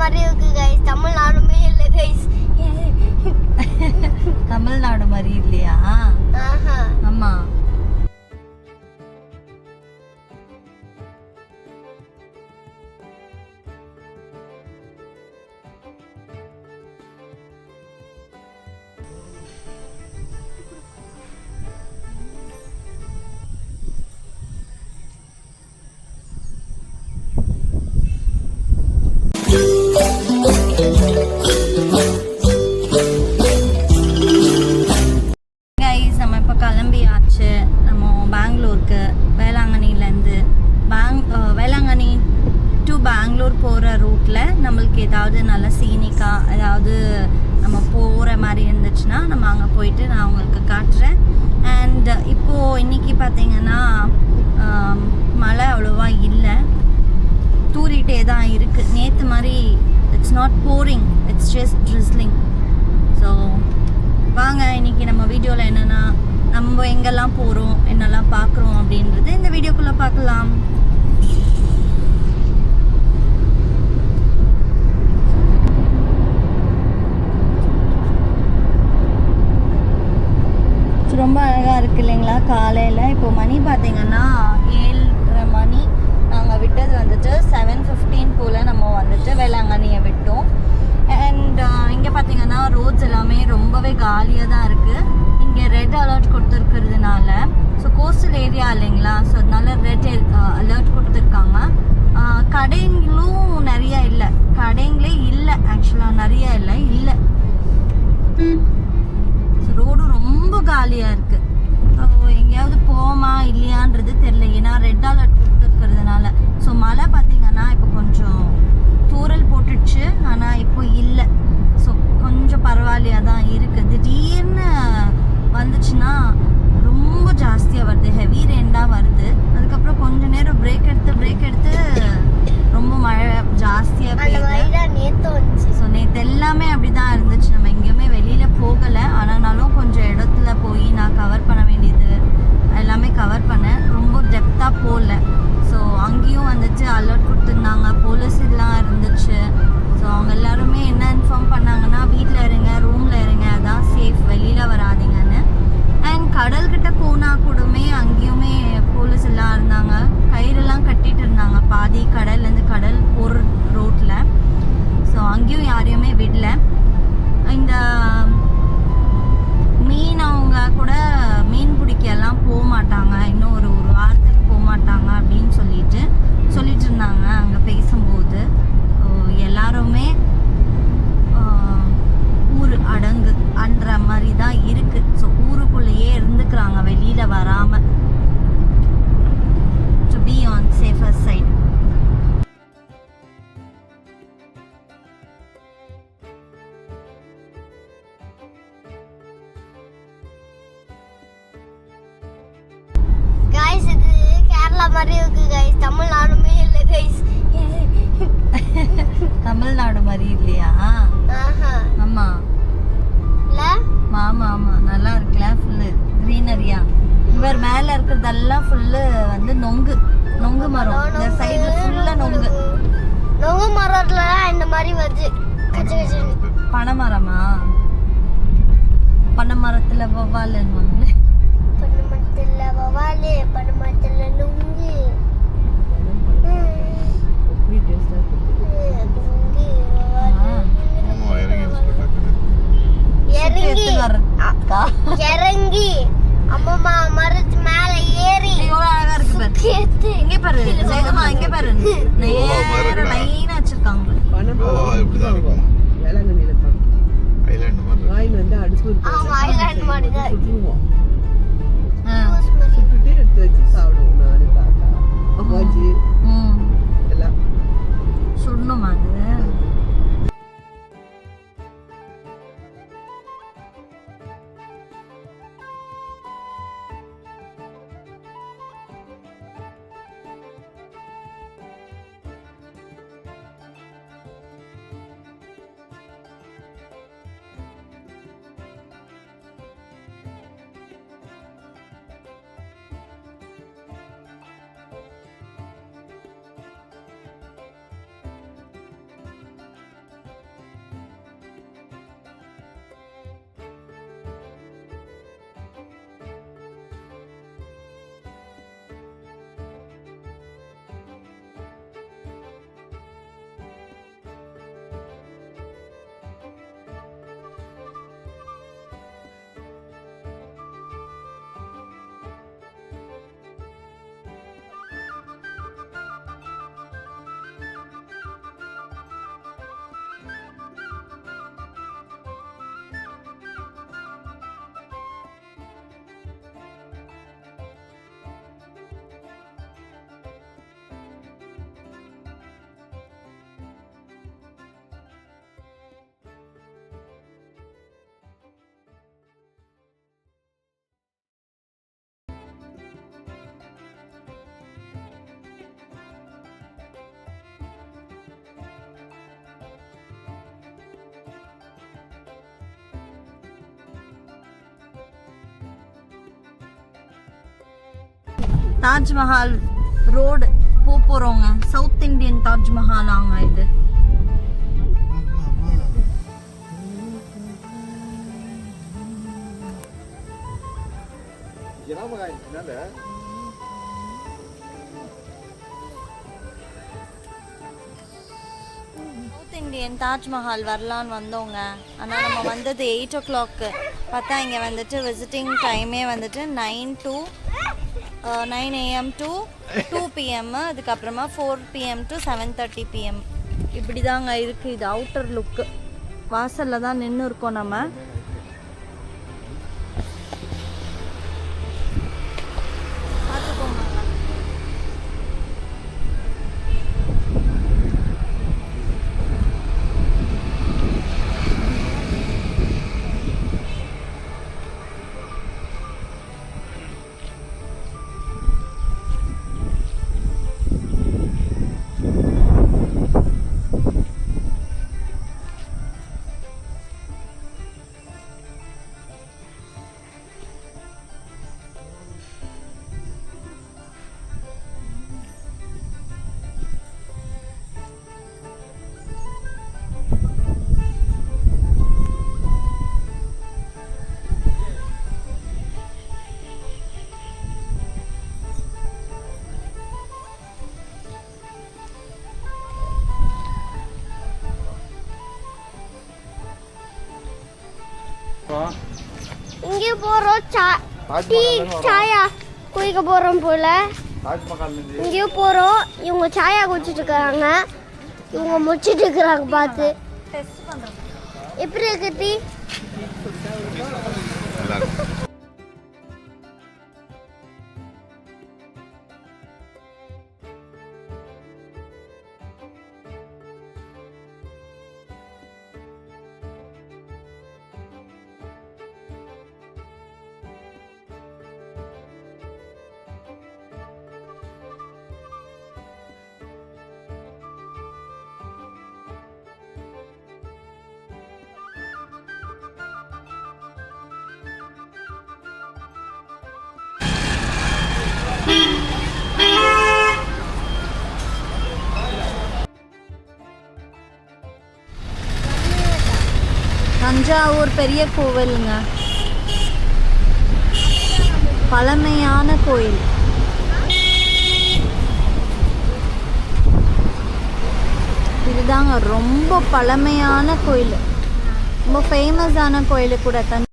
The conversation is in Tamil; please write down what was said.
மாதிரி இருக்கு கைஸ். தமிழ்நாடுமே இல்லை கைஸ். தமிழ்நாடு மாதிரி இல்லையா? ஆமா. கிளம்பியாச்சு நம்ம பெங்களூருக்கு. வேளாங்கண்ணிலேருந்து வேளாங்கண்ணி டு பெங்களூர் போகிற ரூட்டில் நம்மளுக்கு ஏதாவது நல்ல சீனிக்காக ஏதாவது நம்ம போகிற மாதிரி இருந்துச்சுன்னா நம்ம அங்கே போயிட்டு நான் உங்களுக்கு காட்டுறேன். அண்ட் இப்போது இன்றைக்கி பார்த்திங்கன்னா மழை அவ்வளோவா இல்லை, தூரிட்டே தான் இருக்குது. நேற்று மாதிரி it's not boring, it's just drizzling. So வாங்க இன்றைக்கி நம்ம வீடியோவில் என்னென்னா நம்ம எங்கெல்லாம் போகிறோம் என்னெல்லாம் பார்க்குறோம் அப்படின்றது இந்த வீடியோக்குள்ளே பார்க்கலாம். ரொம்ப அழகாக இருக்குது இல்லைங்களா காலையில். இப்போ மணி பார்த்திங்கன்னா 7:30 மணி. நாங்கள் விட்டது வந்துட்டு 7:15 போல் நம்ம வந்துட்டு வேளாங்கண்ணியை விட்டோம். அண்ட் இங்கே பார்த்திங்கன்னா ரோட்ஸ் எல்லாமே ரொம்பவே காலியாக தான் இருக்குது. இங்கே ரெட் அலர்ட் கொடுத்துருக்கிறதுனால, ஸோ கோஸ்டல் ஏரியா இல்லைங்களா, ஸோ அதனால ரெட் அலர்ட் கொடுத்துருக்காங்க. கடைங்களும் நிறைய இல்லை, கடைங்களே இல்லை ஆக்சுவலாக, நிறைய இல்லை. ஸோ ரோடும் ரொம்ப காலியாக இருக்குது. எங்கேயாவது போமா இல்லையான்றது தெரில, ஏன்னா ரெட் அலர்ட் கொடுத்துருக்கிறதுனால. ஸோ மழை பார்த்திங்கன்னா இப்போ கொஞ்சம் தூறல் போட்டுடுச்சு, ஆனால் இப்போ இல்லை. ஸோ கொஞ்சம் பரவாயில்லையாக தான் இருக்குது. திடீர்னு வந்துச்சுன்னா ரொம்ப ஜாஸ்தியாக வருது, ஹெவி ரெண்டாக வருது. அதுக்கப்புறம் கொஞ்ச நேரம் பிரேக் எடுத்து ரொம்ப மழை ஜாஸ்தியாக பெய்யுது. ஸோ நேற்று எல்லாமே அப்படி தான் இருந்துச்சு. நம்ம எங்கேயுமே வெளியில் போகலை, ஆனாலும் கொஞ்சம் இடத்துல போய் நான் கவர் பண்ண வேண்டியது எல்லாமே கவர் பண்ணேன். ரொம்ப டெப்த்தாக போகல. ஸோ அங்கேயும் வந்துட்டு அலர்ட் கொடுத்துருந்தாங்க, போலீஸ் எல்லாம் இருந்துச்சு. ஸோ அவங்க எல்லாருமே என்ன இன்ஃபார்ம் பண்ணாங்கன்னா, வீட்டில் இருங்க, ரூமில் இருங்க, அதான் சேஃப், வெளியில் வராதிங்கன்னு. அண்ட் கடல்கிட்ட போனால் கூடமே அங்கேயுமே போலீஸ் எல்லாம் இருந்தாங்க, கயிறெல்லாம் கட்டிகிட்டு இருந்தாங்க பாதி கடல்லேருந்து கடல் போகிற ரோட்டில். ஸோ அங்கேயும் யாரையுமே விடல. இந்த மீன் அவங்க கூட மீன் பிடிக்கலாம் போக மாட்டாங்க, இன்னும் ஒரு வாரத்துக்கு போக மாட்டாங்க அப்படின்னு சொல்லிட்டு இருந்தாங்க அங்கே பேசும்போது. எல்லாருமே ஊர் அடங்கு அன்ற மாதிரி தான் இருக்குது. ஸோ ஊருக்குள்ளேயே இருந்துக்கிறாங்க, வெளியில் வராமல். To be on safer side. Guys இது கேரளா மாதிரி இருக்கு கைஸ். தமிழ்நாடுமே இல்லை கைஸ். தமிழ்நாடு மாதிரி இல்லையா? ஆமா ஆமா நல்லா இருக்குல்ல, ஃபுல்லு க்ரீனரியா. இவர் மேல இருக்கிறதெல்லாம் ஃபுல்லு வந்து நொங்கு மரம். இந்த சைடு ஃபுல்லா நொங்கு மரத்துல இந்த மாதிரி வருது. பனைமரமா? பனைமரத்துல வவ்வாலுன்னு பனைமரத்துல வவ்வாலு, பனைமரத்துல நொங்கு. இறங்கி அம்மா மரத்து மேல ஏறி அழகா இருக்கு. இங்க பாரு, இங்க பாரு, லைனா வச்சிருக்காங்க. ஐலாண்ட் மாதிரி தான் எடுத்து வச்சு சாப்பிடுவோம். நானு தாத்தா எல்லாம் சுடணுமா அது? தாஜ்மஹால் ரோடு போகிறோங்க. சவுத் இந்தியன் தாஜ்மஹால் ஆங்க இது. சவுத் இந்தியன் தாஜ்மஹால் வரலான்னு வந்தோங்க. ஆனால் நம்ம வந்தது 8 o'clock. பார்த்தா இங்கே வந்துட்டு விசிட்டிங் டைமே வந்துட்டு 9 AM to 2 PM, அதுக்கப்புறமா 4 PM to 7:30 PM. இப்படி தாங்க இருக்குது இது அவுட்டர் லுக்கு. வாசலில் தான் நின்று இருக்கோம் நம்ம. பார்த்துக்கோங்க. இங்கே போறோம். டீ சாயா குடிக்க போறோம் போல. இங்கே போறோம். இவங்க சாயா குடிச்சிட்டு இருக்காங்க. இவங்க முடிச்சிட்டு இருக்கிறாங்க. பார்த்து எப்படி இருக்கு டீ? தஞ்சாவூர் பெரிய கோவிலுங்க. பழமையான கோயில். இதுதாங்க ரொம்ப பழமையான கோயில். ரொம்ப ஃபேமஸான கோயில் கூட.